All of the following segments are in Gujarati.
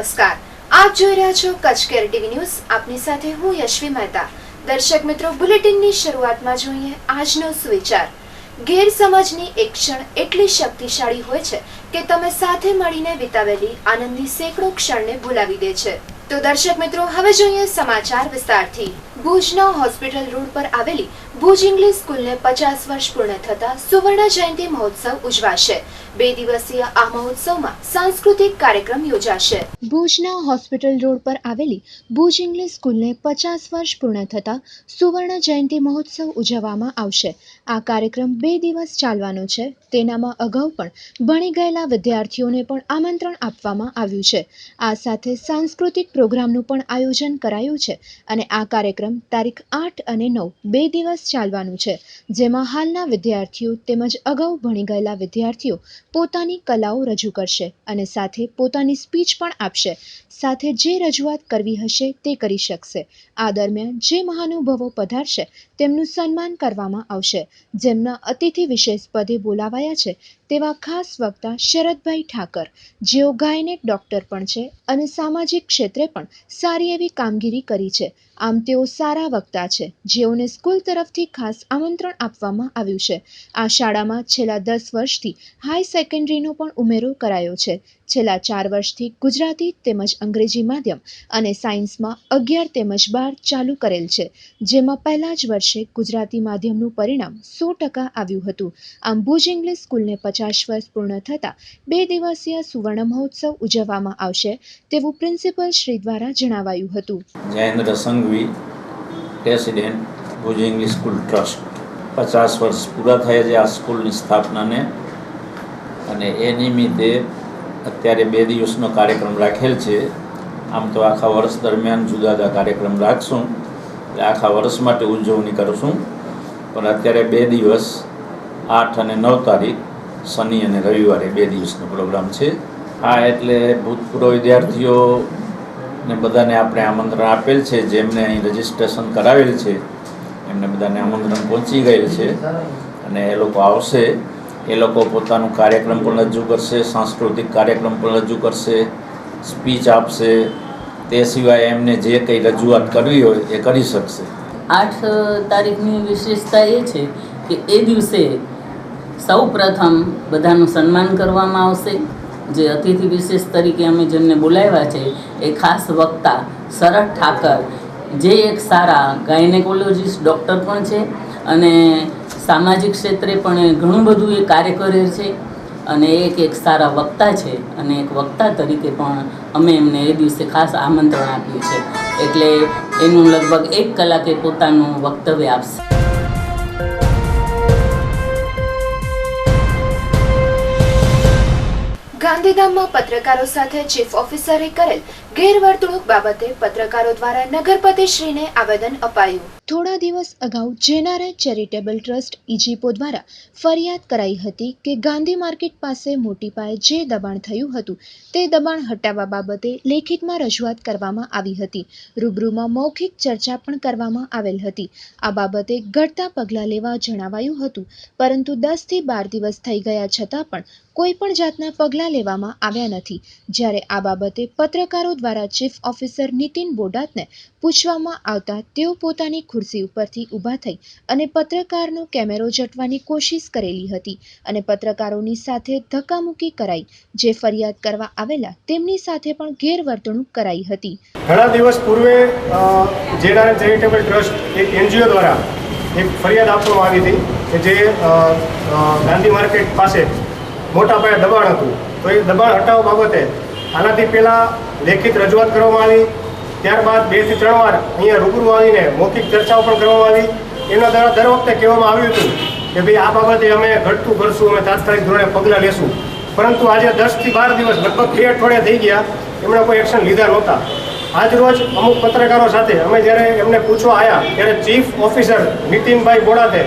નમસ્કાર, આપ જોઈ રહ્યા છો કચ્છ કેર ટીવી ન્યૂઝ. આપની સાથે હું યશ્વી મહેતા. દર્શક મિત્રો, બુલેટિનની શરૂઆતમાં જોઈએ આજનો સુવિચાર. ગેરસમજની એક ક્ષણ એટલી શક્તિશાળી હોય છે કે તમે સાથે મળીને વિતાવેલી આનંદી સેંકડો ક્ષણને ભૂલાવી દે છે. તો દર્શક મિત્રો, હવે જોઈએ સમાચાર વિસ્તારથી. ભુજના હોસ્પિટલ રોડ પર આવેલી ભુજ ઇંગ્લિશ સ્કૂલને 50 વર્ષ પૂર્ણ થતા સુવર્ણ જયંતિ મહોત્સવ ઉજવાશે. 2 દિવસીય આ મહોત્સવમાં સાંસ્કૃતિક કાર્યક્રમ યોજાશે. ભુજના હોસ્પિટલ રોડ પર આવેલી ભુજ ઇંગ્લિશ સ્કૂલને 50 વર્ષ પૂર્ણ થતા સુવર્ણ જયંતિ મહોત્સવ ઉજવવામાં આવશે. આ કાર્યક્રમ 2 દિવસ ચાલવાનો છે. તેનામાં અગાઉ પણ ભણી ગયેલા વિદ્યાર્થીઓને પણ આમંત્રણ આપવામાં આવ્યું છે. આ સાથે સાંસ્કૃતિક પ્રોગ્રામનું પણ આયોજન કરાયું છે અને આ કાર્યક્રમ તારીખ 8 અને 9 2 દિવસ ચાલવાનું છે, જેમાં હાલના વિદ્યાર્થીઓ તેમજ અગાઉ ભણી ગયેલા વિદ્યાર્થીઓ પોતાની કલાઓ રજૂ કરશે અને સાથે પોતાની સ્પીચ પણ આપશે. સાથે જે રજૂઆત કરવી હશે તે કરી શકશે. આ દરમિયાન જે મહાનુભાવો પધારશે તેમનું સન્માન કરવામાં આવશે. જેમના અતિથિ વિશેષ પદે બોલાવાયા છે તેવા ખાસ વક્તા શરદભાઈ ઠાકર, જેઓ ગાયનેક ડોક્ટર પણ છે અને સામાજિક ક્ષેત્રે પણ સારી એવી કામગીરી કરી છે. આમ તેઓ સારા વક્તા છે, જેઓને સ્કૂલ તરફથી ખાસ આમંત્રણ આપવામાં આવ્યું છે. આ શાળામાં છેલ્લા 10 વર્ષથી હાઈ સેકન્ડરીનો પણ ઉમેરો કરાયો છે. છેલ્લા 4 વર્ષથી ગુજરાતી તેમજ અંગ્રેજી માધ્યમ અને સાયન્સમાં 11 તેમજ 12 ચાલુ કરેલ છે, જેમાં પહેલા જ વર્ષે ગુજરાતી માધ્યમનું પરિણામ 100% આવ્યું હતું. આમ ભુજ ઇંગ્લિશ સ્કૂલને 50 વર્ષ પૂર્ણ થતાં 2 દિવસીય સુવર્ણ મહોત્સવ ઉજવવામાં આવશે તેવું પ્રિન્સિપલ શ્રી દ્વારા જણાવાયું હતું. Jayendra Sanghvi, president, Bhuj English school trust. 50 વર્ષ પૂરા થયા છે આ સ્કૂલની સ્થાપનાને, અને એ નિમિત્તે અત્યારે 2 દિવસનો કાર્યક્રમ રાખેલ છે. આમ તો આખા વર્ષ દરમિયાન જુદા જુદા કાર્યક્રમ રાખશું, એટલે આખા વર્ષ માટે ઉજવણી કરશું, પણ અત્યારે 2 દિવસ 8 અને 9 તારીખ શનિ અને રવિવારે 2 દિવસનો પ્રોગ્રામ છે. આ એટલે ભૂતપૂર્વ વિદ્યાર્થીઓને બધાને આપણે આમંત્રણ આપેલ છે. જેમને અહીં રજિસ્ટ્રેશન કરાવેલ છે એમને બધાને આમંત્રણ પહોંચી ગયેલ છે અને એ લોકો આવશે. એ લોકો પોતાનું કાર્યક્રમ પણ રજૂ કરશે, સાંસ્કૃતિક કાર્યક્રમ પણ રજૂ કરશે, સ્પીચ આપશે. તે સિવાય એમને જે કંઈ રજૂઆત કરવી હોય એ કરી શકશે. 8 તારીખની વિશેષતા એ છે કે એ દિવસે સૌ પ્રથમ બધાનું સન્માન કરવામાં આવશે. જે અતિથિ વિશેષ તરીકે અમે જેમને બોલાવ્યા છે એ ખાસ વક્તા શરદ ઠાકર, જે એક સારા ગાયનેકોલોજીસ્ટ ડૉક્ટર પણ છે અને સામાજિક ક્ષેત્રે પણ ઘણું બધું એ કાર્ય કરે છે અને એક સારા વક્તા છે. અને એક વક્તા તરીકે પણ અમે એમને એ દિવસે ખાસ આમંત્રણ આપ્યું છે, એટલે એનું લગભગ 1 કલાકે પોતાનું વક્તવ્ય આપશે. ગાંધીધામમાં પત્રકારો સાથે ચીફ ઓફિસરે કરેલ ગેરવર્તણૂક બાબતે પત્રકારો દ્વારા નગરપતિશ્રીને આવેદન અપાયું. થોડા દિવસ અગાઉ જેનારાય ચેરિટેબલ ટ્રસ્ટ ઇજીપો દ્વારા ફરિયાદ કરાઈ હતી કે ગાંધી માર્કેટ પાસે મોટી પાયે જે દબાણ થયું હતું તે દબાણ હટાવવા બાબતે લેખિતમાં રજૂઆત કરવામાં આવી હતી. રૂબરૂમાં મૌખિક ચર્ચા પણ કરવામાં આવેલ હતી. આ બાબતે ઘટતા પગલાં લેવા જણાવાયું હતું, પરંતુ 10 થી 12 દિવસ થઈ ગયા છતાં પણ કોઈ પણ જાતના પગલાં લેવામાં આવ્યા નથી. જ્યારે આ બાબતે પત્રકારો દ્વારા ચીફ ઓફિસર નીતિન બોડાતને પૂછવામાં આવતા તેઓ પોતાની ખુરશી ઉપરથી ઊભા થઈ અને પત્રકારનો કેમેરો ઝટવાની કોશિશ કરેલી હતી અને પત્રકારોની સાથે ધક્કામુક્કી કરાઈ. જે ફરિયાદ કરવા આવેલા તેમની સાથે પણ ગેરવર્તણૂક કરાઈ હતી. ઘણા દિવસ પૂર્વે જેનારાય ચેરિટેબલ ટ્રસ્ટ એક NGO દ્વારા એક ફરિયાદ આપવામાં આવી હતી કે જે ગાંધી માર્કેટ પાસે મોટા પાયે દબાણ હતું. તો એ દબાણ હટાવવા બાબતે આનાથી પહેલાં લેખિત રજૂઆત કરવામાં આવી, ત્યારબાદ 2 થી 3 વાર અહીંયા રૂબરૂ આવીને મૌખિક ચર્ચાઓ પણ કરવામાં આવી. એના દ્વારા દર વખતે કહેવામાં આવ્યું હતું કે ભાઈ આ બાબતે અમે ઘટતું કરશું, અમે તાત્કાલિક ધોરણે પગલાં લેશું. પરંતુ આજે 10 થી 12 દિવસ લગભગ 2 અઠવાડિયા થઈ ગયા, એમણે કોઈ એક્શન લીધા નહોતા. આજ રોજ અમુક પત્રકારો સાથે અમે જ્યારે એમને પૂછવા આવ્યા ત્યારે ચીફ ઓફિસર નીતિનભાઈ બોડાતે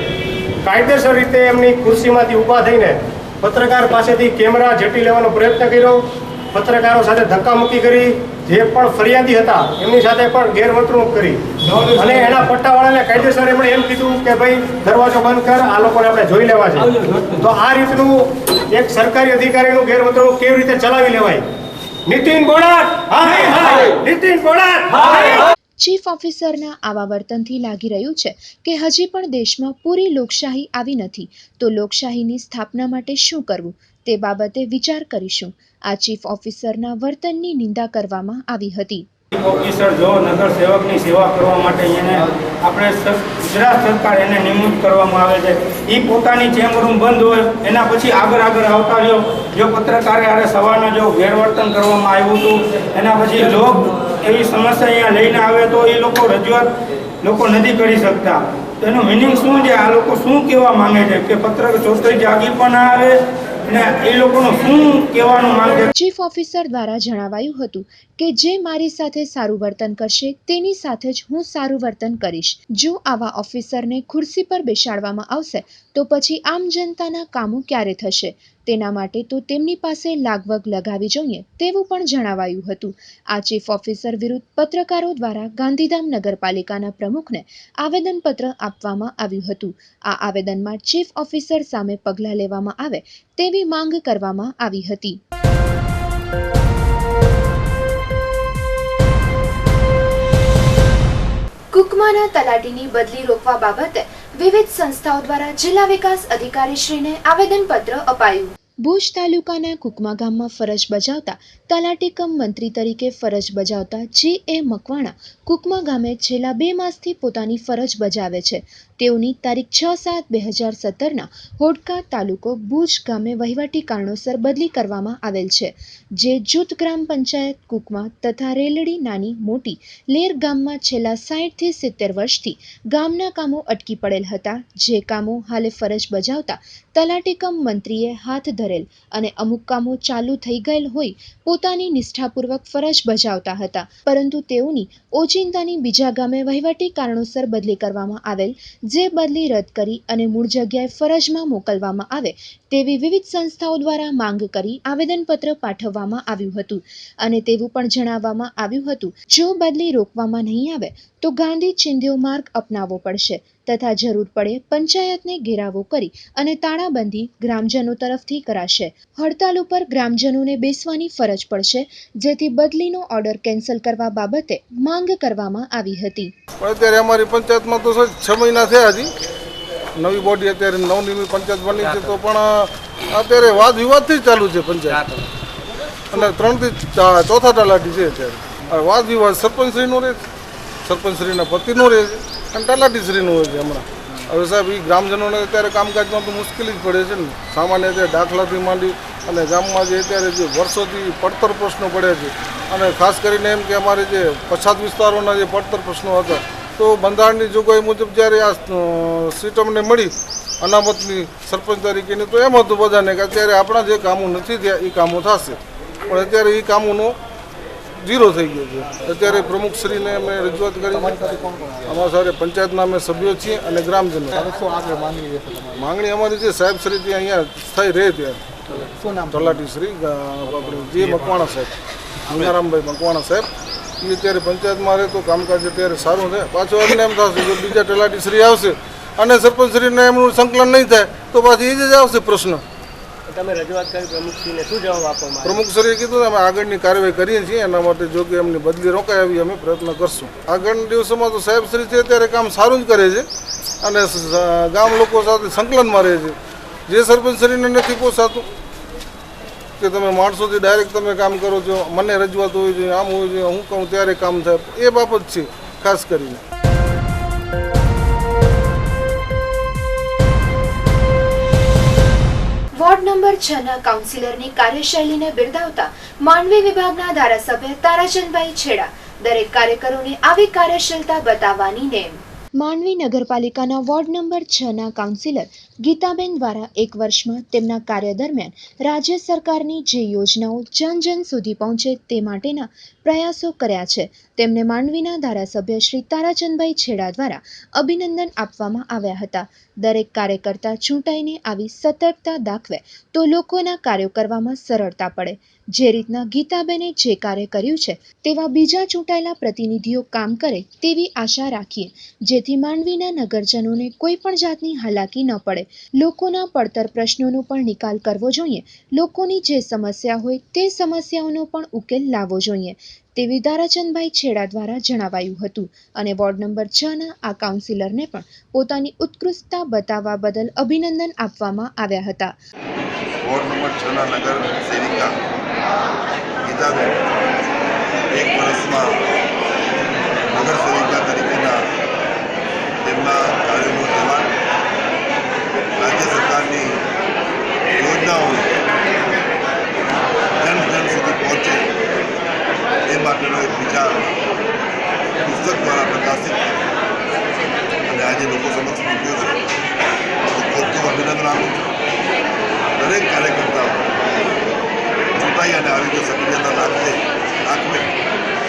કાયદેસર રીતે એમની ખુરશીમાંથી ઊભા થઈને પત્રકાર પાસેથી કેમેરા ઝડપી લેવાનો પ્રયત્ન કર્યો. પત્રકારો સાથે ધક્કામુક્કી કરી. જે પણ ફરિયાદી હતા એમની સાથે પણ ગેરવર્તણૂક કરી અને એના પટ્ટાવાળાને કાયદેસર એમણે એમ કીધું કે ભાઈ દરવાજો બંધ કર, આ લોકોને આપણે જોઈ લેવા છે. તો આ રીતનું એક સરકારી અધિકારીનું ગેરવર્તણૂક કેવી રીતે ચલાવી લેવાય નીતિન બોડાત નીતિન બોડાત ચીફ ઓફિસરના આવા વર્તનથી લાગી રહ્યું છે કે હજી પણ દેશમાં પૂરી લોકશાહી આવી નથી, તો લોકશાહીની સ્થાપના માટે શું કરવું તે બાબતે વિચાર કરીશું. આ ચીફ ઓફિસરના વર્તનની નિંદા કરવામાં આવી હતી. ઓફિસર જો નગર સેવકની સેવા કરવા માટે એને આપણે ગુજરાત સરકાર એને નિમણૂક કરવામાં આવે છે. એ પોતાની ચેમ્બરૂમ બંધ હોય એના પછી આગળ આવતા રહ્યો. જો પત્રકારે આરે સવારના જો ગેરવર્તન કરવામાં આવ્યું હતું એના પછી જો એવી સમસ્યા અહીંયા લઈને આવે તો એ લોકો રજૂઆત લોકો નથી કરી શકતા. એનું મિનિંગ શું છે? આ લોકો શું કહેવા માંગે છે કે પત્રકાર ચોત્રી જાગી પણ ના આવે ને એ લોકોનું શું કહેવાનું માંગે? ચીફ ઓફિસર દ્વારા જણાવાયું હતું કે જે મારી સાથે સારું વર્તન કરશે તેની સાથે જ હું સારું વર્તન કરીશ. જો આવા ઓફિસરને ખુરશી પર બેસાડવામાં આવશે તો પછી આમ જનતાના કામો ક્યારે થશે? તેના માટે તો તેમની પાસે લાગવગ લગાવી જોઈએ તેવું પણ જણાવાયું હતું. આ ચીફ ઓફિસર વિરુદ્ધ પત્રકારો દ્વારા ગાંધીધામ નગરપાલિકાના પ્રમુખને આવેદનપત્ર આપવામાં આવ્યું હતું. આ આવેદનમાં ચીફ ઓફિસર સામે પગલાં લેવામાં આવે તેવી માંગ કરવામાં આવી હતી. કુકમાના તલાટીની બદલી રોકવા બાબતે વિવિધ સંસ્થાઓ દ્વારા જિલ્લા વિકાસ અધિકારીશ્રીને આવેદનપત્ર અપાયું. ભુજ તાલુકાના કુકમા ગામમાં ફરજ બજાવતા તલાટી કમ મંત્રી તરીકે ફરજ બજાવતા જે મકવાણા કુકમા ગામે છેલ્લા 2 માસથી પોતાની ફરજ બજાવે છે. તેઓની તારીખ 6/7/2017ના હોડકા તાલુકો ભુજ ગામે વહીવટી કારણોસર બદલી કરવામાં આવેલ છે. જે જૂથ ગ્રામ પંચાયત કુકમા તથા રેલડી નાની મોટી લેર ગામમાં છેલ્લા 60 થી 70 વર્ષથી ગામના કામો અટકી પડેલ હતા. જે કામો હાલે ફરજ બજાવતા તલાટી કમ મંત્રીએ હાથ ધરેલ અને અમુક કામો ચાલુ થઈ ગયેલ હોય પોતાની નિષ્ઠાપૂર્વક ફરજ બજાવતા હતા, પરંતુ તેઓની ઓચિંતાની બીજા ગામે વહીવટી કારણોસર બદલી કરવામાં આવેલ, જે બદલી રદ કરી અને મૂળ જગ્યાએ ફરજમાં મોકલવામાં આવે તેવી વિવિધ સંસ્થાઓ દ્વારા માંગ કરી આવેદનપત્ર પાઠવવામાં આવ્યું હતું. અને તેવું પણ જણાવવામાં આવ્યું હતું જો બદલી રોકવામાં નહીં આવે તો ગાંધી ચિંધ્યો માર્ગ અપનાવવો પડશે તથા જરૂર પડે પંચાયતને ઘેરાવો કરી અને તાળાબંધી ગ્રામજનો તરફથી કરાશે. હડતાલ ઉપર ગ્રામજનોને બેસવાની ફરજ પડશે, જેથી બદલીનો ઓર્ડર કેન્સલ કરવા બાબતે માંગ કરવામાં આવી હતી. અત્યારે અમારી પંચાયતમાં તો 6 મહિના થયા હજી નવી બોડી અત્યારે નવનિર્મિત પંચાયત બની છે, તો પણ અત્યારે વાદ વિવાદથી જ ચાલુ છે પંચાયત અને 3 થી 4થા તલાટી છે. અત્યારે વાદ વિવાદ સરપંચશ્રીનો રહે છે, સરપંચશ્રીના પતિનો રહે છે અને તલાટીશ્રીનો હોય છે. હમણાં હવે સાહેબ એ ગ્રામજનોને અત્યારે કામકાજમાં તો મુશ્કેલી જ પડે છે ને. સામાન્ય અત્યારે દાખલાથી માંડી અને ગામમાં જે અત્યારે જે વર્ષોથી પડતર પ્રશ્નો પડે છે અને ખાસ કરીને એમ કે અમારે જે પછાત વિસ્તારોના જે પડતર પ્રશ્નો હતા તો બંધારણની જોગવાઈ મુજબ જ્યારે આ સીટ અમને મળી અનામતની સરપંચ તરીકેની તો એમ હતું બધાને કે અત્યારે આપણા જે કામો નથી થયા એ કામો થશે, પણ અત્યારે એ કામોનો ઝીરો થઈ ગયો છે. અત્યારે પ્રમુખશ્રીને અમે રજૂઆત કરી, અમારા સાથે પંચાયતના અમે સભ્યો છીએ અને ગ્રામજનો. માંગણી અમારી છે સાહેબશ્રી ત્યાં અહીંયા સ્થાયી રહે ત્યાં તલાટીશ્રી આપણે જે મકવાણા સાહેબ ગંગારામભાઈ મકવાણા સાહેબ એ અત્યારે પંચાયતમાં રહે તો કામકાજ અત્યારે સારું છે. પાછું એમને એમ થશે જો બીજા તલાટીશ્રી આવશે અને સરપંચશ્રીને એમનું સંકલન નહીં થાય તો પાછી એ જ આવશે પ્રશ્ન. તમે રજૂઆત કરી પ્રમુખશ્રીને શું જવાબ આપવામાં? પ્રમુખશ્રીએ કીધું અમે આગળની કાર્યવાહી કરીએ છીએ, એના માટે જો કે એમની બદલી રોકાય આવી અમે પ્રયત્ન કરશું. આગળના દિવસોમાં તો સાહેબશ્રી છે અત્યારે કામ સારું જ કરે છે અને ગામ લોકો સાથે સંકલનમાં રહે છે. જે સરપંચશ્રીને નથી પોસાતું કે તમે માણસોથી ડાયરેક્ટ તમે કામ કરો છો, મને રજૂઆત હોવી જોઈએ, આમ હોવી જોઈએ, હું કહું ત્યારે કામ થાય, એ બાબત છે ખાસ કરીને. વોર્ડ નંબર 6ના કાઉન્સિલરની કાર્યશૈલીને બિરદાવતા માંડવી વિભાગના ધારાસભ્ય તારાચંદભાઈ છેડા દરેક કાર્યકરોને આવી કાર્યશીલતા બતાવવાની નેમ. માંડવી નગરપાલિકાના વોર્ડ નંબર 6ના કાઉન્સિલર ગીતાબેન દ્વારા 1 વર્ષમાં તેમના કાર્ય દરમિયાન રાજ્ય સરકારની જે યોજનાઓ જન જન સુધી પહોંચે તે માટેના પ્રયાસો કર્યા છે. તેમને માંડવીના ધારાસભ્ય શ્રી તારાચંદભાઈ છેડા દ્વારા અભિનંદન આપવામાં આવ્યા હતા. દરેક કાર્યકર્તા ચૂંટાઈને આવી સતર્કતા દાખવે તો લોકોના કાર્યો કરવામાં સરળતા પડે. જે રીતના ગીતાબેને જે કાર્ય કર્યું છે તેવા બીજા ચૂંટાયેલા પ્રતિનિધિઓ કામ કરે તેવી આશા રાખીએ, જેથી માંડવીના નગરજનોને કોઈ પણ જાતની હાલાકી ન પડે. લોકોના પડતર પ્રશ્નોનો પણ નિકાલ કરવો જોઈએ. લોકોની જે સમસ્યા હોય તે સમસ્યાઓનો પણ ઉકેલ લાવવો જોઈએ તેવી દારાચંદભાઈ છેડા દ્વારા જણાવાયું હતું. અને વોર્ડ નંબર 6ના આ કાઉન્સિલરને પણ પોતાની ઉત્કૃષ્ટતા બતાવવા બદલ અભિનંદન આપવામાં આવ્યા હતા. વોર્ડ નંબર 6ના નગર સેવિકા ગીતાબેન 1 વર્ષમાં નગર સેવિકા તરીકેના તેમના કાર્યોનો જવાબ રાજ્ય સરકારની યોજનાઓ જન સુધી પહોંચે એ માટેનો એક વિચાર પુસ્તક દ્વારા પ્રકાશિત અને આજે લોકો સમક્ષ મૂક્યો છે. ખૂબ ખૂબ અભિનંદન આપું છું. દરેક કાર્યકર્તાઓ ચૂંટાઈ અને આવી જો સક્રિયતા રાખવે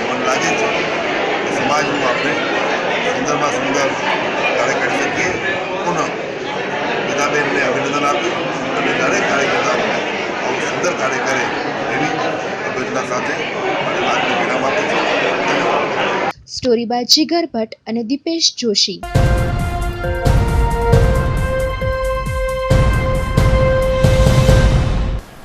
મને લાગે છે કે સમાજનું આપણે સુંદરમાં સુંદર કાર્ય કરી શકીએ. પુનઃ ગીતાબેનને અભિનંદન આપ્યું અને દરેક કાર્યકર્તાઓ આવું સુંદર કાર્ય કરે એવી અભ્યર્થના સાથે મારી વાતને વિરામ આપું છું. સ્ટોરી બાય જીગર ભટ્ટ અને દીપેશ જોશી.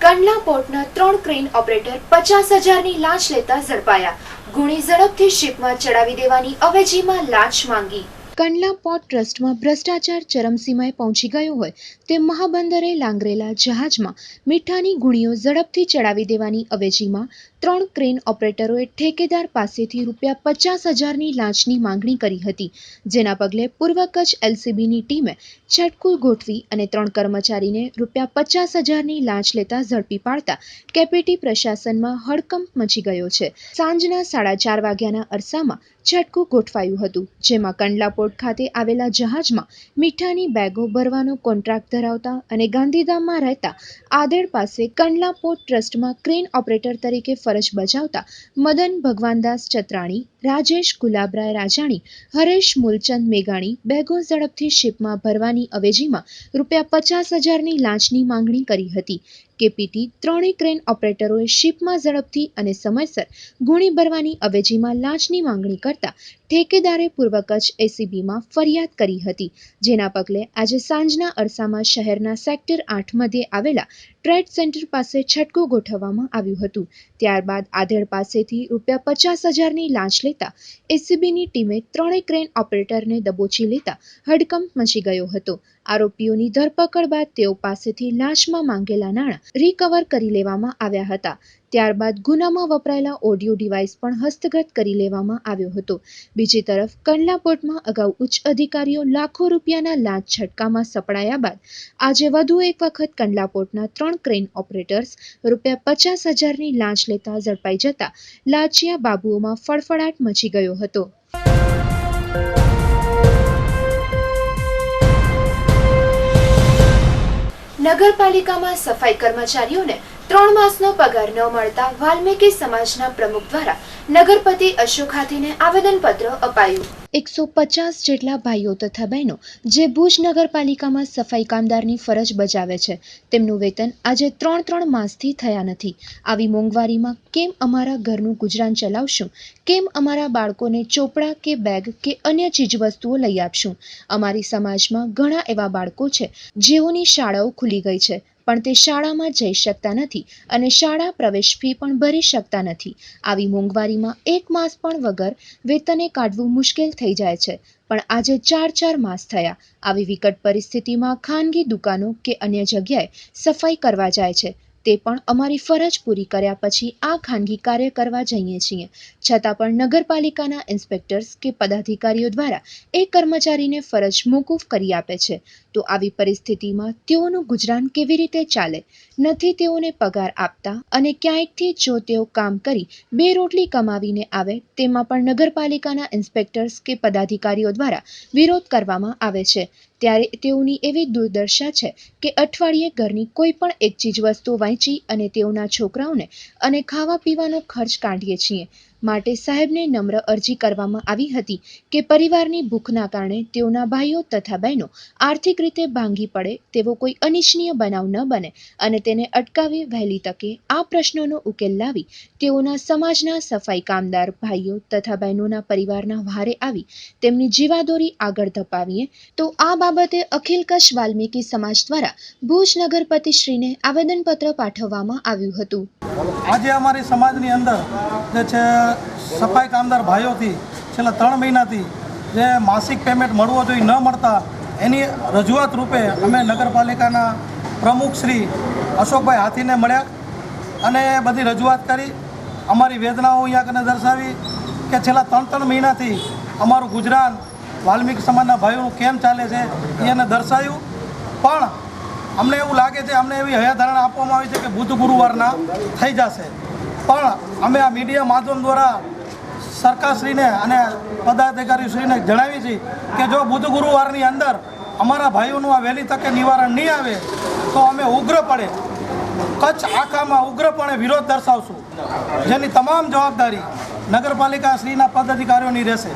કંડલા પોર્ટના 3 ક્રેન ઓપરેટર 50,000ની લાંચ લેતા ઝડપાયા. ગુણી ઝડપથી શિપમાં ચડાવી દેવાની અવેજીમાં લાંચ માંગી. કંડલા પોર્ટ ટ્રસ્ટમાં ભ્રષ્ટાચાર ચરમસીમાએ પહોંચી ગયો હોય તે મહાબંદરે લાંગરેલા જહાજમાં મીઠાની ગુણીઓ ઝડપથી ચડાવી દેવાની અવેજીમાં 3 ક્રેન ઓપરેટરોએ ઠેકેદાર પાસેથી ₹50,000ની લાંચની માંગણી કરી હતી. જેના પગલે પૂર્વ કચ્છ એલસીબીની ટીમે છટકું ગોઠવી અને 3 કર્મચારીને ₹50,000ની લાંચ લેતા ઝડપી પાડતા કેપીટી પ્રશાસનમાં હડકંપ મચી ગયો છે. સાંજના 4:30 વાગ્યાના અરસામાં છટકું ગોઠવાયું હતું, જેમાં કંડલા પોર્ટ ખાતે આવેલા જહાજમાં મીઠાની બેગો ભરવાનો કોન્ટ્રાક્ટ ધરાવતા અને ગાંધીધામમાં રહેતા આદેડ પાસે કંડલા પોર્ટ ટ્રસ્ટમાં ક્રેન ઓપરેટર તરીકે ફરજ બજાવતા મદન ભગવાનદાસ ચતરાણી, રાજેશ ગુલાબરાય રાજાણી, હરેશ મૂલચંદ મેઘાણી બેગો ઝડપથી શિપમાં ભરવાની અવેજીમાં ₹50,000ની લાંચની માંગણી કરી હતી. કેપીટી 3 ક્રેન ઓપરેટરોએ શિપમાં ઝડપથી અને સમયસર ગુણી ભરવાની અવેજીમાં લાંચની માંગણી કરતા ઠેકેદારે પૂર્વ કચ્છ એસીબીમાં ફરિયાદ કરી હતી. જેના પગલે આજે સાંજના અરસામાં શહેરના સેક્ટર 8 મધ્યે આવેલા ટ્રેડ સેન્ટર પાસે છટકું ગોઠવવામાં આવ્યું હતું. ત્યારબાદ આધેડ પાસેથી ₹50,000ની લાંચ લેતા એસીબીની ટીમે 3 ક્રેન ઓપરેટરને દબોચી લેતા હડકંપ મચી ગયો હતો. આરોપીઓની ધરપકડ બાદ તેઓ પાસેથી લાંચમાં માંગેલા નાણાં રિકવર કરી લેવામાં આવ્યા હતા. ત્યારબાદ ગુનામાં વપરાયેલા ઓડિયો ડિવાઇસ પણ હસ્તગત કરી લેવામાં આવ્યો હતો. બીજી તરફ કંડલા પોર્ટમાં અગાઉ ઉચ્ચ અધિકારીઓ લાખો રૂપિયાના લાંચ છટકામાં સપડાયા બાદ આજે વધુ એક વખત કંડલા પોર્ટના 3 ક્રેન ઓપરેટર્સ ₹50,000ની લાંચ લેતા ઝડપાઈ જતા લાંચિયા બાબુઓમાં ફળફળાટ મચી ગયો હતો. નગરપાલિકામાં સફાઈ કર્મચારીઓને 3 માસનો પગાર ન મળતા વાલ્મીકી સમાજના પ્રમુખ દ્વારા નગરપતિ અશોક હાથીને આવેદનપત્ર અપાયું. 150 જેટલા ભાઈઓ તથા બહેનો જે ભુજ નગરપાલિકામાં સફાઈ કામદારની ફરજ બજાવે છે તેમનું વેતન આજે 3 માસથી થયા નથી. આવી મોંઘવારીમાં કેમ અમારા ઘરનું ગુજરાન ચલાવશું? કેમ અમારા બાળકોને ચોપડા કે બેગ કે અન્ય ચીજવસ્તુઓ લઈ આપશું? અમારી સમાજમાં ઘણા એવા બાળકો છે જેઓની શાળાઓ ખુલી ગઈ છે પણ તે શાળામાં જઈ શકતા નથી અને શાળા પ્રવેશ ફી પણ ભરી શકતા નથી. આવી મોંઘવારીમાં 1 માસ પણ વગર વેતને કાઢવું મુશ્કેલ થઈ જાય છે. પણ આજે 4 માસ થયા. આવી વિકટ પરિસ્થિતિમાં ખાનગી દુકાનો કે અન્ય જગ્યાએ સફાઈ કરવા જાય છે તે પણ અમારી ફરજ પૂરી કર્યા પછી આ ખાનગી કાર્ય કરવા જઈએ છીએ. છતાં પણ નગરપાલિકાના ઇન્સ્પેક્ટર્સ કે પદાધિકારીઓ દ્વારા એક કર્મચારીને ફરજ મોકૂફ કરી આપે છે. તો આવી પરિસ્થિતિમાં તેઓનું ગુજરાન કેવી રીતે ચાલે? નથી તેઓને પગાર આપતા અને ક્યાંયથી જો તેઓ કામ કરી 2 રોટલી કમાવીને આવે તેમાં પણ નગરપાલિકાના ઇન્સ્પેક્ટર્સ કે પદાધિકારીઓ દ્વારા વિરોધ કરવામાં આવે છે. ત્યારે તેઓની એવી દુર્દશા છે કે અઠવાડિયે ઘરની કોઈ પણ એક ચીજ વસ્તુ વાંચી અને તેઓના છોકરાઓને અને ખાવા પીવાનો ખર્ચ કાઢીએ છીએ. માટે સાહેબને નમ્ર અરજી કરવામાં આવી હતી કે પરિવારની ભૂખના કારણે તેઓના ભાઈઓ તથા બહેનો આર્થિક રીતે ભાંગી પડે તેવો કોઈ અનિચ્છનીય બનાવ ન બને અને તેને અટકાવી વહેલી તકે આ પ્રશ્નોનો ઉકેલ લાવી તેઓના સમાજના સફાઈ કામદાર ભાઈઓ તથા બહેનોના પરિવારના વહારે આવી તેમની જીવાદોરી આગળ ધપાવીએ તો આ બાબતે અખિલ કચ્છ વાલ્મીકી સમાજ દ્વારા ભુજ નગરપતિશ્રીને આવેદનપત્ર પાઠવવામાં આવ્યું હતું. આજે અમારી સમાજની અંદર જે છે સફાઈ કામદાર ભાઈઓથી છેલ્લા 3 મહિનાથી જે માસિક પેમેન્ટ મળવો જોઈએ ન મળતા એની રજૂઆત રૂપે અમે નગરપાલિકાના પ્રમુખ શ્રી અશોકભાઈ હાથીને મળ્યા અને બધી રજૂઆત કરી અમારી વેદનાઓ અહીંયા કને દર્શાવી કે છેલ્લા 3 મહિનાથી અમારું ગુજરાન વાલ્મીકી સમાજના ભાઈઓનું કેમ ચાલે છે એને દર્શાવ્યું. પણ અમને એવું લાગે છે, અમને એવી હયાધારણા આપવામાં આવી છે કે બુધ ગુરુવારના થઈ જશે. પણ અમે આ મીડિયા માધ્યમ દ્વારા સરકારશ્રીને અને પદાધિકારીશ્રીને જણાવી છે કે જો બુધ ગુરુવારની અંદર અમારા ભાઈઓનું આ વહેલી તકે નિવારણ નહીં આવે તો અમે ઉગ્રપણે કચ્છ આખામાં ઉગ્રપણે વિરોધ દર્શાવશું, જેની તમામ જવાબદારી નગરપાલિકા શ્રીના પદાધિકારીઓની રહેશે.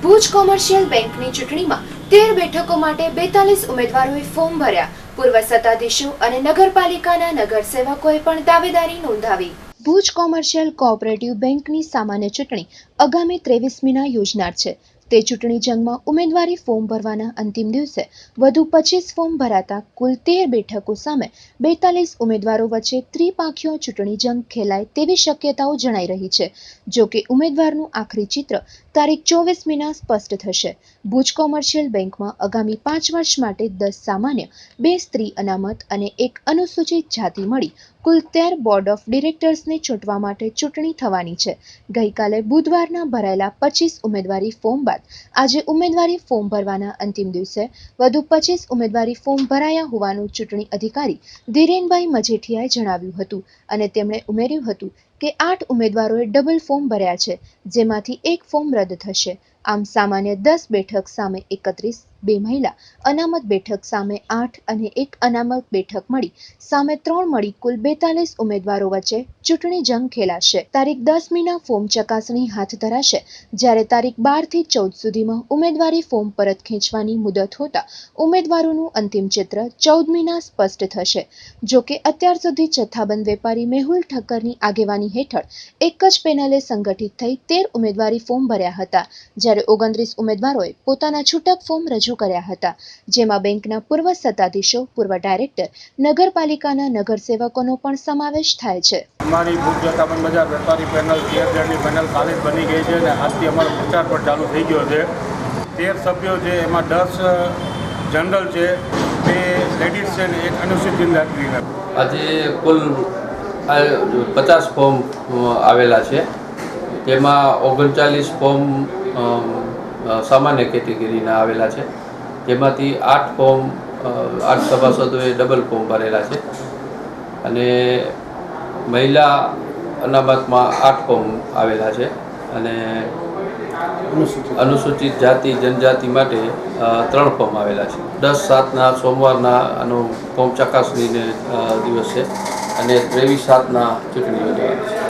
ભુજ કોમર્શિયલ બેંકની ચૂંટણીમાં 13 બેઠકો માટે 42 ઉમેદવારોએ ફોર્મ ભર્યા. પૂર્વ સત્તાધીશો અને નગરપાલિકાના નગરસેવકોએ પણ દાવેદારી નોંધાવી. ભુજ કોમર્શિયલ કોઓપરેટિવ બેંકની સામાન્ય ચૂંટણી આગામી 23મીના યોજનાર છે. તે ચૂંટણી જંગમાં ઉમેદવારી ફોર્મ ભરવાના અંતિમ દિવસે વધુ 25 ફોર્મ ભરાતા કુલ 13 બેઠકો સામે 42 ઉમેદવારો વચ્ચે ત્રિપાંખીયો ચૂંટણી જંગ ખેલાય તેવી શક્યતાઓ જણાઈ રહી છે. જો કે ઉમેદવારનું આખરી ચિત્ર તારીખ 24મીના સ્પષ્ટ થશે. ભુજ કોમર્શિયલ બેંકમાં આગામી 5 વર્ષ માટે 10 સામાન્ય, 2 સ્ત્રી અનામત અને 1 અનુસૂચિત જાતિ મળી કુલ 13 બોર્ડ ઓફ ડિરેક્ટર્સને ચૂંટવા માટે ચૂંટણી થવાની છે. ગઈકાલે બુધવારના ભરાયેલા 25 ઉમેદવારી ફોર્મ બાદ આજે ઉમેદવારી ફોર્મ ભરવાના અંતિમ દિવસે વધુ 25 ઉમેદવારી ફોર્મ ભરાયા હોવાનું ચૂંટણી અધિકારી ધીરેનભાઈ મજેઠિયાએ જણાવ્યું હતું અને તેમણે ઉમેર્યું હતું કે 8 ઉમેદવારોએ ડબલ ફોર્મ ભર્યા છે, જેમાંથી 1 ફોર્મ રદ થશે. આમ સામાન્ય 10 બેઠક સામે 31, 2 મહિલા અનામત બેઠક સામે 8 અને 1 અનામત બેઠક મળી સામે 3 મળી કુલ 42 ઉમેદવારો વચ્ચે ચૂંટણી જંગ ખેલાશે. તારીખ 10મીના ફોર્મ ચકાસણી હાથ ધરાશે, જ્યારે તારીખ 12 થી 14 સુધીમાં ઉમેદવારી ફોર્મ પરત ખેંચવાની મુદત હોતા ઉમેદવારોનું અંતિમ ચિત્ર 14મીના સ્પષ્ટ થશે. જો કે અત્યાર સુધી જથ્થાબંધ વેપારી મેહુલ ઠક્કરની આગેવાની હેઠળ એક જ પેનલે સંગઠિત થઈ 13 ઉમેદવારી ફોર્મ ભર્યા હતા, જ્યારે 29 ઉમેદવારોએ પોતાના છૂટક ફોર્મ રજૂ કર્યા હતા, જેમાં બેંકના પૂર્વ સત્તાધીશો, પૂર્વ ડાયરેક્ટર, નગરપાલિકાના નગરસેવકોનો પણ સમાવેશ થાય છે. અમારી ભુજ જથ્થાબંધ બજાર વેપારી પેનલ 13 પેનલ કાલે જ બની ગઈ છે અને આજથી અમારો પ્રચાર પણ ચાલુ થઈ ગયો છે. 13 સભ્યો છે, એમાં 10 જનરલ છે, 2 લેડીઝ છે અને 1 અનુસૂચિત જાતિ. આજે કુલ 50 ફોર્મ આવેલા છે, તેમાં 39 ફોર્મ સામાન્ય કેટેગરીના આવેલા છે, જેમાંથી 8 ફોર્મ 8 સભાસદોએ ડબલ ફોર્મ ભરેલા છે અને મહિલા અનામતમાં 8 ફોર્મ આવેલા છે અને અનુસૂચિત જાતિ જનજાતિ માટે 3 ફોર્મ આવેલા છે. 10/7ના સોમવારના આનો ફોર્મ ચકાસણીને દિવસ છે અને 23/7ના ચૂંટણી યોજાવાની છે.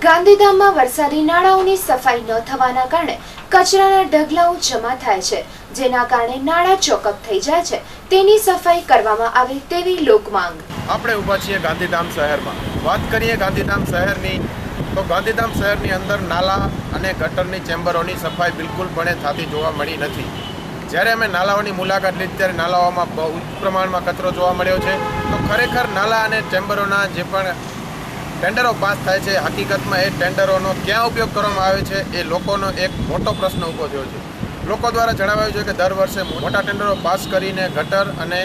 ગાંધીધામમાં વરસાદી નાળાઓની સફાઈ ન થવાના કારણે કચરાના ઢગલાઓ જમા થાય છે, જેના કારણે નાળા ચોકઅપ થઈ જાય છે. તેની સફાઈ કરવામાં આવે તેવી લોકમાંગ. આપણે ઊભા છીએ ગાંધીધામ શહેરમાં. વાત કરીએ ગાંધીધામ શહેરની તો ગાંધીધામ શહેરની અંદર નાલા અને ગટરની ચેમ્બરોની સફાઈ બિલકુલ પણ થતી જોવા મળી નથી. જ્યારે અમે નાલાઓની મુલાકાત લીધી ત્યારે નાલાઓમાં બહુ પ્રમાણમાં કચરો જોવા મળ્યો છે. તો ખરેખર નાલા અને ચેમ્બરોના જે પણ ટેન્ડરો પાસ થાય છે, હકીકતમાં એ ટેન્ડરોનો ક્યાં ઉપયોગ કરવામાં આવે છે એ લોકોનો એક મોટો પ્રશ્ન ઊભો થયો છે. લોકો દ્વારા જણાવાયું છે કે દર વર્ષે મોટા ટેન્ડરો પાસ કરીને ગટર અને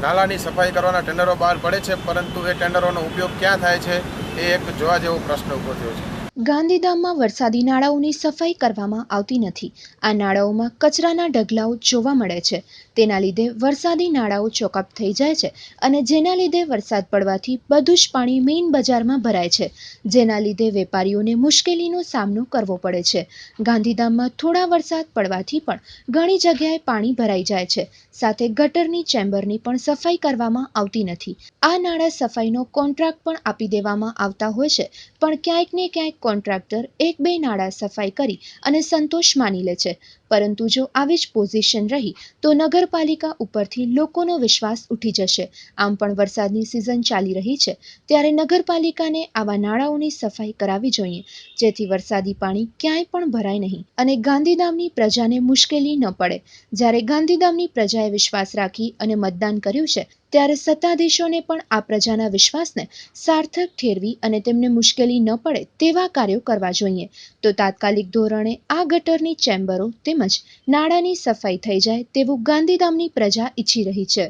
નાલાની સફાઈ કરવાના ટેન્ડરો બહાર પડે છે, પરંતુ એ ટેન્ડરોનો ઉપયોગ ક્યાં થાય છે એ એક જોવા જેવો પ્રશ્ન ઊભો થયો છે. ગાંધીધામમાં વરસાદી નાળાઓની સફાઈ કરવામાં આવતી નથી. આ નાળાઓમાં કચરાના ઢગલાઓ જોવા મળે છે. તેના લીધે વરસાદી નાળાઓ ચોકઅપ થઈ જાય છે અને જેના લીધે વરસાદ પડવાથી બધું જ પાણી મેઇન બજારમાં ભરાય છે, જેના લીધે વેપારીઓને મુશ્કેલીનો સામનો કરવો પડે છે. ગાંધીધામમાં થોડા વરસાદ પડવાથી પણ ઘણી જગ્યાએ પાણી ભરાઈ જાય છે. સાથે ગટરની ચેમ્બરની પણ સફાઈ કરવામાં આવતી નથી. આ નાળા સફાઈનો કોન્ટ્રાક્ટ પણ આપી દેવામાં આવતા હોય છે, પણ ક્યાંક ને ક્યાંક કોન્ટ્રાક્ટર 1-2 નાળા સફાઈ કરી અને સંતોષ માની લે છે. પરંતુ જો આવી જ પોઝિશન રહી તો નગરપાલિકા ઉપરથી લોકોનો વિશ્વાસ ઉઠી જશે. આમ પણ વરસાદની સિઝન ચાલી રહી છે, ત્યારે નગરપાલિકાને આવા નાળાઓની સફાઈ કરાવવી જોઈએ, જેથી વરસાદી પાણી ક્યાંય પણ ભરાય નહીં અને ગાંધીધામની પ્રજાને મુશ્કેલી ન પડે. જ્યારે ગાંધીધામની પ્રજાએ વિશ્વાસ રાખી અને મતદાન કર્યું છે, ત્યારે સત્તાધીશોને પણ આ પ્રજાના વિશ્વાસને સાર્થક ઠેરવી અને તેમને મુશ્કેલી ન પડે તેવા કાર્યો કરવા જોઈએ. તો તાત્કાલિક ધોરણે આ ગટરની ચેમ્બરો તેમજ નાળાની સફાઈ થઈ જાય તેવું ગાંધીધામની પ્રજા ઈચ્છી રહી છે.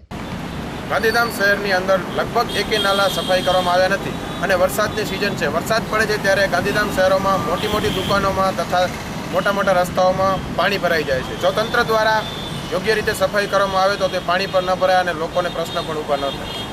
ગાંધીધામ શહેરની અંદર લગભગ એકેય નાલા સફાઈ કરવામાં આવ્યા નથી અને વરસાદની સિઝન છે. વરસાદ પડે છે ત્યારે ગાંધીધામ શહેરોમાં મોટી મોટી દુકાનોમાં તથા મોટા મોટા રસ્તાઓમાં પાણી ભરાઈ જાય છે. જો તંત્ર દ્વારા યોગ્ય રીતે સફાઈ કરવામાં આવે તો તે પાણી પર ન ભરાય અને લોકોને પ્રશ્ન પણ ઊભા ન થાય.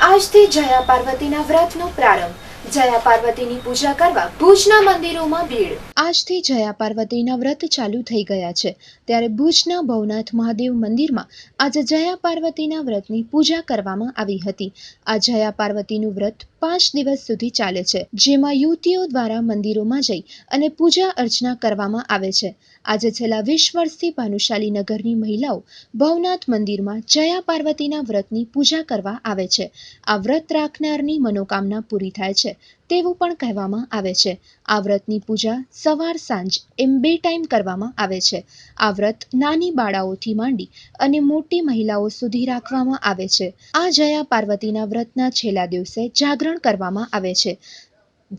આજથી જયા પાર્વતીના વ્રતનો પ્રારંભ. જયા પાર્વતીની પૂજા કરવા ભુજના મંદિરોમાં ભીડ. આજથી જયા પાર્વતીના વ્રત ચાલુ થઈ ગયા છે, ત્યારે ભુજના ભવનાથ મહાદેવ મંદિરમાં આજે જયા પાર્વતીના વ્રતની પૂજા કરવામાં આવી હતી. આ જયા પાર્વતીનું વ્રત 5 દિવસ સુધી ચાલે છે, જેમાં યુવતીઓ દ્વારા મંદિરોમાં જઈ અને પૂજા અર્ચના કરવામાં આવે છે. આજે છેલ્લા 20 વર્ષથી ભાનુશાલી નગરની મહિલાઓ ભવનાથ મંદિરમાં જયા પાર્વતીના વ્રતની પૂજા કરવા આવે છે. આ વ્રત રાખનારની મનોકામના પૂરી થાય છે તેવું પણ કહેવામાં આવે છે. આ વ્રતની પૂજા સવાર સાંજ એમ 2 ટાઈમ કરવામાં આવે છે. આ વ્રત નાની બાળાઓથી માંડી અને મોટી મહિલાઓ સુધી રાખવામાં આવે છે. આ જયા પાર્વતીના વ્રતના છેલ્લા દિવસે જાગરણ કરવામાં આવે છે,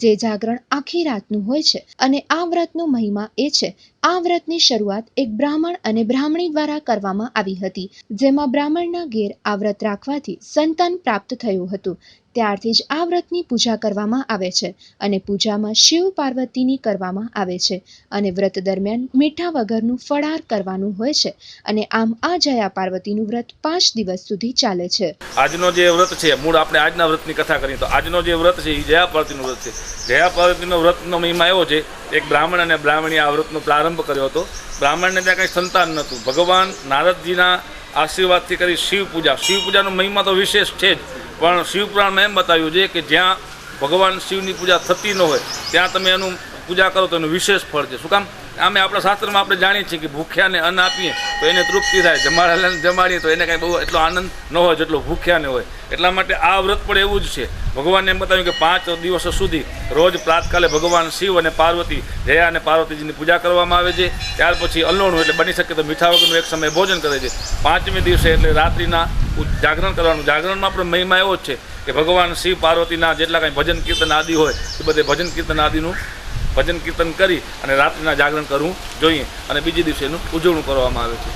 જે જાગરણ આખી રાતનું હોય છે. અને આ વ્રતનો મહિમા એ છે, આ વ્રતની શરૂઆત એક બ્રાહ્મણ અને બ્રાહ્મણી દ્વારા કરવામાં આવી હતી, જેમાં બ્રાહ્મણના ઘેર આ વ્રત રાખવાથી સંતાન પ્રાપ્ત થયું હતું. ત્યારથી જ આ વ્રતની પૂજા કરવામાં આવે છે અને પૂજામાં શિવ પાર્વતીની કરવામાં આવે છે અને વ્રત દરમિયાન મીઠા વગરનું ફળાર કરવાનું હોય છે. અને આમ આ જયા પાર્વતીનું વ્રત 5 દિવસ સુધી ચાલે છે. આજનો જે વ્રત છે, મૂળ આપણે આજના વ્રતની કથા કરીએ તો આજનો જે વ્રત છે એ જયા પાર્વતીનું વ્રત છે. જયા પાર્વતીનો વ્રતનો મહિમા એવો છે, એક બ્રાહ્મણ અને બ્રાહ્મણીએ આ વ્રતનો પ્રારંભ કર્યો હતો. બ્રાહ્મણને ત્યાં કંઈ સંતાન નહોતું. ભગવાન નારદજીના આશીર્વાદથી કરી શિવ પૂજાનો મહિમા તો વિશેષ છે જ, પણ શિવપુરાણમાં એમ બતાવ્યું છે કે જ્યાં ભગવાન શિવની પૂજા થતી ન હોય ત્યાં તમે એનું પૂજા કરો તો એનું વિશેષ ફળ છે. શું કામ? આમે આપણા શાસ્ત્રમાં આપણે જાણીએ છીએ કે ભૂખ્યાને અન્ન આપીએ તો એને તૃપ્તિ થાય, જમાડીએ તો એને કાંઈ બહુ એટલો આનંદ ન હોય જેટલો ભૂખ્યાને હોય. એટલા માટે આ વ્રત પણ એવું જ છે. ભગવાને એમ બતાવ્યું કે 5 દિવસો સુધી રોજ પ્રાતકાલે ભગવાન શિવ અને પાર્વતી, જયા અને પાર્વતીજીની પૂજા કરવામાં આવે છે. ત્યાર પછી અલ્લોણું એટલે બની શકે તો મીઠા વગરનું એક સમય ભોજન કરે છે. 5મે દિવસે એટલે રાત્રિના જાગરણ કરવાનું. જાગરણમાં પણ મહિમા એવો જ છે કે ભગવાન શિવ પાર્વતીના જેટલા કાંઈ ભજન કીર્તન આદિ હોય એ બધે ભજન કીર્તન આદિનું ભજન કીર્તન કરી અને રાત્રિના જાગરણ કરવું જોઈએ અને બીજે દિવસે એનું ઉજવણું કરવામાં આવે છે.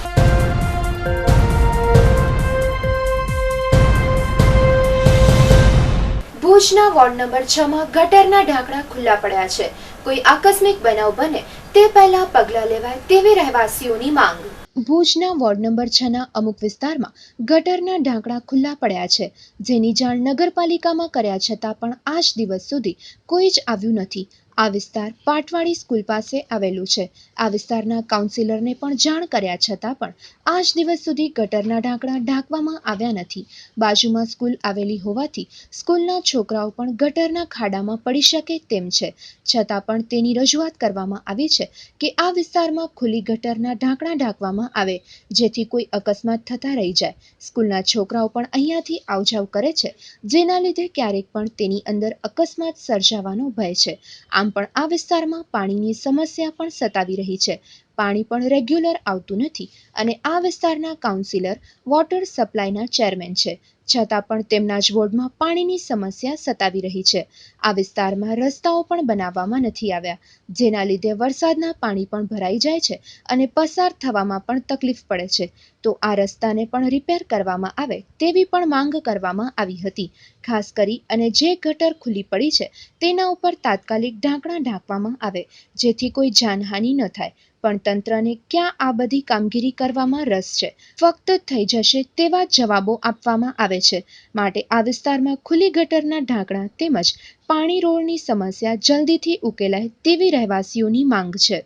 ભુજના વોર્ડ નંબર 6માં ગટરના ઢાંકણા ખુલ્લા પડ્યા છે. કોઈ આકસ્મિક બનાવ બને તે પહેલા પગલાં લેવાય તેવી રહેવાસીઓની માંગ. ભુજના વોર્ડ નંબર 6ના અમુક વિસ્તારમાં ગટરના ઢાંકણા ખુલ્લા પડ્યા છે, જેની જાણ નગરપાલિકામાં કર્યા છતાં પણ આજ દિવસ સુધી કોઈ જ આવ્યું નથી. આ વિસ્તાર પાટવાડી સ્કૂલ પાસે આવેલું છે. આ વિસ્તારના કાઉન્સિલરને પણ જાણ કર્યા છતાં પણ આજ દિવસ સુધી ગટરના ઢાંકણા ઢાંકવામાં આવ્યા નથી. બાજુમાં સ્કૂલ આવેલી હોવાથી સ્કૂલના છોકરાઓ પણ ગટરના ખાડામાં પડી શકે તેમ છે, છતાં પણ તેની રજૂઆત કરવામાં આવી છે કે આ વિસ્તારમાં ખુલ્લી ગટરના ઢાંકણા ઢાંકવામાં આવે, જેથી કોઈ અકસ્માત થતા રહી જાય. સ્કૂલના છોકરાઓ પણ અહીંયાથી આવજાવ કરે છે, જેના લીધે ક્યારેક પણ તેની અંદર અકસ્માત સર્જાવાનો ભય છે. આમ પણ આ વિસ્તારમાં પાણીની સમસ્યા પણ સતાવી રહી છે. પાણી પણ રેગ્યુલર આવતું નથી અને આ વિસ્તારના કાઉન્સિલર વોટર સપ્લાયના ચેરમેન છે, છતાં પણ તેમના જ વોર્ડમાં પાણીની સમસ્યા સતાવી રહી છે. આ વિસ્તારમાં રસ્તાઓ પણ બનાવવામાં નથી આવ્યા, જેના લીધે વરસાદના પાણી પણ ભરાઈ જાય છે અને પસાર થવામાં પણ તકલીફ પડે છે. તો આ રસ્તાને પણ રિપેર કરવામાં આવે તેવી પણ માંગ કરવામાં આવી હતી. ખાસ કરી અને જે ગટર ખુલ્લી પડી છે તેના ઉપર તાત્કાલિક ઢાંકણા ઢાંકવામાં આવે, જેથી કોઈ જાનહાનિ ન થાય. પણ તંત્રને ક્યાં આ બધી કામગીરી કરવામાં રસ છે? ફક્ત થઈ જશે તેવા જવાબો આપવામાં આવે છે. માટે આ વિસ્તારમાં ખુલ્લી ગટરના ઢાંકણા તેમજ પાણી રોડની સમસ્યા જલ્દીથી ઉકેલાય તેવી રહેવાસીઓની માંગ છે.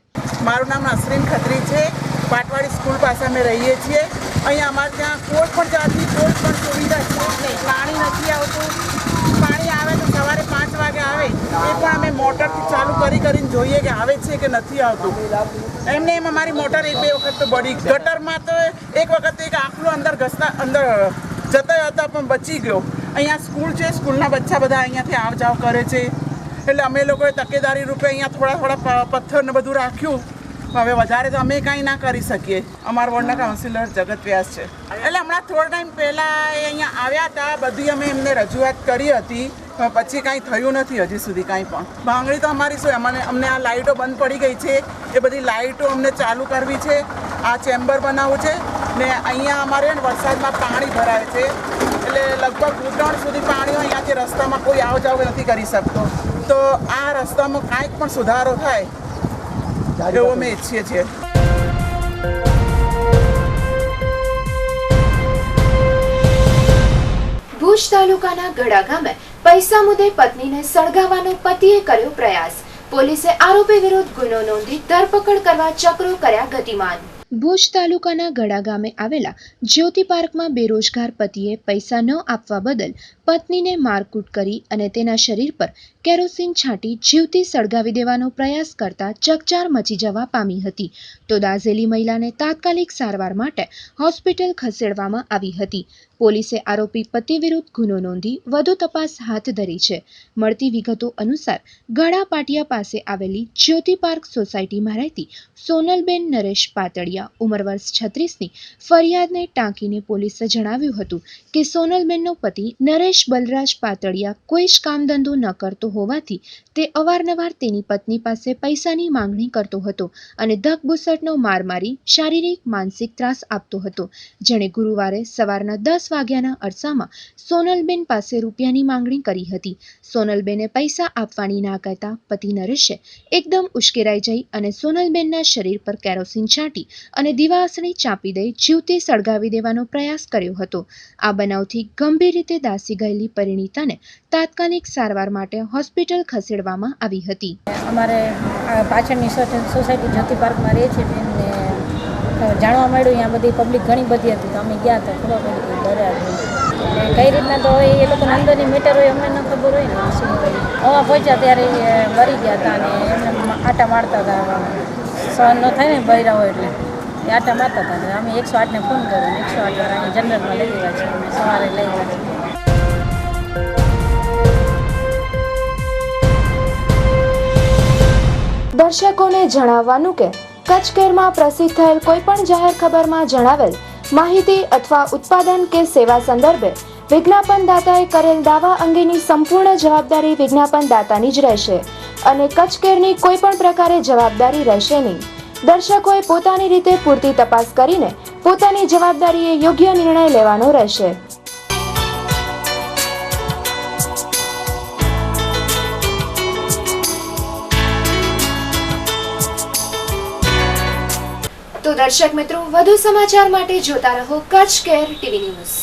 મારું નામ નસરીન ખત્રી છે. પાટવાડી સ્કૂલ પાસે અમે રહીએ છીએ. અહીંયા અમારે ત્યાં કોઈ પણ જાતની કોઈ પણ સુવિધા છે નહીં. પાણી નથી આવતું. પાણી આવે તો સવારે 5 વાગે આવે, એ પણ અમે મોટરથી ચાલુ કરીને જોઈએ કે આવે છે કે નથી આવતું. એમને એમ અમારી મોટર 1-2 વખત તો બળી. ગટરમાં તો એક વખત એક આખલું અંદર જતા હતા પણ બચી ગયો. અહીંયા સ્કૂલ છે, સ્કૂલના બચ્ચા બધા અહીંયાથી આવ જાવ કરે છે. એટલે અમે લોકોએ તકેદારી રૂપે અહીંયા થોડા પથ્થર ને બધું રાખ્યું. હવે વધારે તો અમે કાંઈ ના કરી શકીએ. અમારા વોર્ડના કાઉન્સિલર જગત વ્યાસ છે. એટલે હમણાં થોડા ટાઈમ પહેલાં અહીંયા આવ્યા હતા, બધી અમે એમને રજૂઆત કરી હતી, પછી કાંઈ થયું નથી હજી સુધી કાંઈ પણ. માંગણી તો અમારી શું, અમને આ લાઇટો બંધ પડી ગઈ છે, એ બધી લાઇટો અમને ચાલુ કરવી છે. આ ચેમ્બર બનાવવું છે ને અહીંયા અમારે વરસાદમાં પાણી ભરાય છે, એટલે લગભગ ઘૂંટણ સુધી પાણી અહીંયાથી રસ્તામાં કોઈ આવ જાવ નથી કરી શકતો. તો આ રસ્તામાં કાંઈક પણ સુધારો થાય એવું અમે ઈચ્છીએ છીએ. ભુજ તાલુકાના ગડા ગામે પૈસા મુદ્દે પત્નીને સળગાવવાનો પતિએ કર્યો પ્રયાસ. પોલીસે આરોપી વિરુદ્ધ ગુનો નોંધી ધરપકડ કરવા ચક્રો કર્યા ગતિમાન. ભુજ તાલુકાના ગડા ગામે આવેલા જ્યોતિ પાર્કમાં બેરોજગાર પતિએ પૈસા ન આપવા બદલ પત્નીને મારકૂટ કરી અને તેના શરીર પર કેરોસીન છાંટી જીવતી સળગાવી દેવાનો પ્રયાસ કરતા ચકચાર મચી જવા પામી હતી. તો દાઝેલી મહિલાને તાત્કાલિક સારવાર માટે હોસ્પિટલ ખસેડવામાં આવી હતી. પોલીસે આરોપી પતિ વિરુદ્ધ ગુનો નોંધી વધુ તપાસ હાથ ધરી છે. મળતી વિગતો અનુસાર ગડા પાટિયા પાસે આવેલી જ્યોતિ પાર્ક સોસાયટીમાં રહેતી સોનલબેન નરેશ પાતળિયા ઉંમર વર્ષ 36ની ફરિયાદને ટાંકીને પોલીસે જણાવ્યું હતું કે સોનલબેનનો પતિ નરેશ બલરાજ પાતળિયા કોઈ જ કામ ધંધો ન કરતો હોવાથી તે અવારનવાર તેની પત્ની પાસે પૈસાની માંગણી કરતો હતો અને ધકબુસટનો માર મારી શારીરિક માનસિક ત્રાસ આપતો હતો. જેણે ગુરુવારે સવારના 10 વાગ્યાના અરસામાં સોનલબેન પાસે રૂપિયાની માંગણી કરી હતી. સોનલબેને પૈસા આપવાની ના કહેતા પતિ નરેશે એકદમ ઉશ્કેરાઈ જઈ અને સોનલબેનના શરીર પર કેરોસીન છાંટી અને દિવાસળી ચાંપી દઈ જીવતી સળગાવી દેવાનો પ્રયાસ કર્યો હતો. આ બનાવથી ગંભીર રીતે દાઝી ગયેલી પરિણીતાને તાત્કાલિક સારવાર માટે હોસ્પિટલ ખસેડવામાં આવી હતી. અમારે પાછળની સોસાયટી જ્યોતિ પાર્કમાં રહે છે, એમને જાણવા મળ્યું અહીંયા બધી પબ્લિક ઘણી બધી હતી, તો અમે ગયા હતા, ખબર પડી કે ઘરે આવી કઈ રીતના તો હોય એ લોકોને અંદરની મીટર હોય અમને ન ખબર હોય ને શું કરી. હવા પહોંચ્યા ત્યારે મરી ગયા હતા અને એમને આટા મારતા હતા. સહન ન થાય ને બૈરા હોય એટલે એ આટા મારતા હતા. અમે 108ને ફોન કર્યો અને 108 વાળા અહીં જનરલમાં લઈ ગયા છે, અમે સવારે લઈ ગયા છીએ. દર્શકોને જણાવવાનું કે કચ્છ કેરમાં પ્રસિદ્ધ થયેલ કોઈપણ જાહેર ખબરમાં જણાવેલ માહિતી અથવા ઉત્પાદન કે સેવા સંદર્ભે વિજ્ઞાપનદાતાએ કરેલ દાવા અંગેની સંપૂર્ણ જવાબદારી વિજ્ઞાપનદાતાની જ રહેશે અને કચ્છ કેરની કોઈપણ પ્રકારે જવાબદારી રહેશે નહીં. દર્શકોએ પોતાની રીતે પૂરતી તપાસ કરીને પોતાની જવાબદારીએ યોગ્ય નિર્ણય લેવાનો રહેશે. તો દર્શક મિત્રો, વધુ સમાચાર માટે જોતા રહો કચ્છ કેર ટીવી ન્યૂઝ.